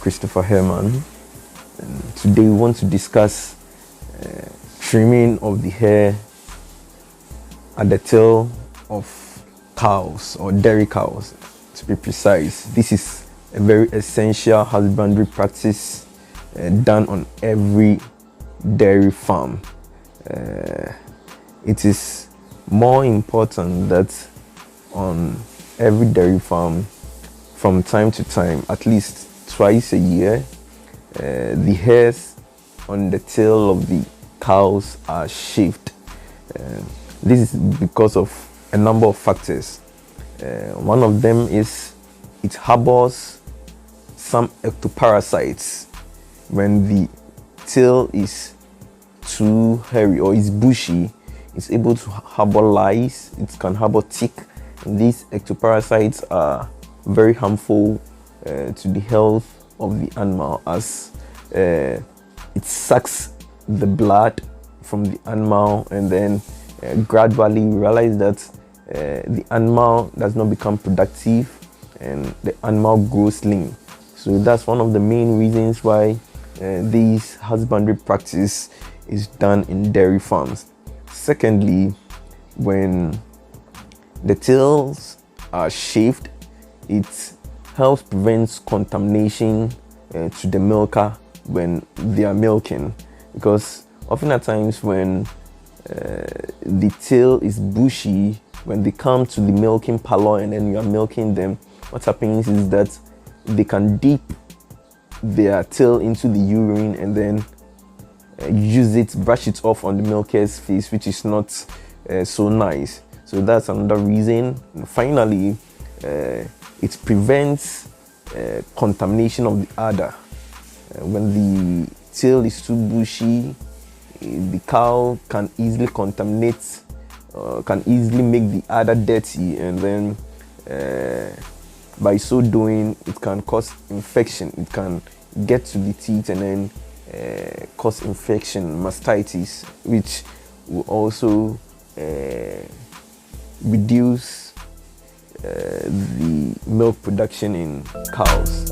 Christopher Herman, and today we want to discuss trimming of the hair at the tail of cows or dairy cows, to be precise. This is a very essential husbandry practice done on every dairy farm. It is more important that on every dairy farm, from time to time, at least twice a year, the hairs on the tail of the cows are shaved. This is because of a number of factors. One of them is it harbors some ectoparasites. When the tail is too hairy or is bushy, it's able to harbor lice, it can harbor tick, and these ectoparasites are very harmful to the health of the animal, as it sucks the blood from the animal, and then gradually we realize that the animal does not become productive and the animal grows lean. So that's one of the main reasons why this husbandry practice is done in dairy farms. Secondly, when the tails are shaved, it helps prevent contamination to the milker when they are milking, because often at times when the tail is bushy, when they come to the milking parlor and then you are milking them, what happens is that they can dip their tail into the urine and then use it, brush it off on the milker's face, which is not so nice. So that's another reason. And finally, it prevents contamination of the udder. When the tail is too bushy, the cow can easily contaminate, can easily make the udder dirty, and then by so doing, it can cause infection. It can get to the teeth and then cause infection, mastitis, which will also reduce the milk production in cows.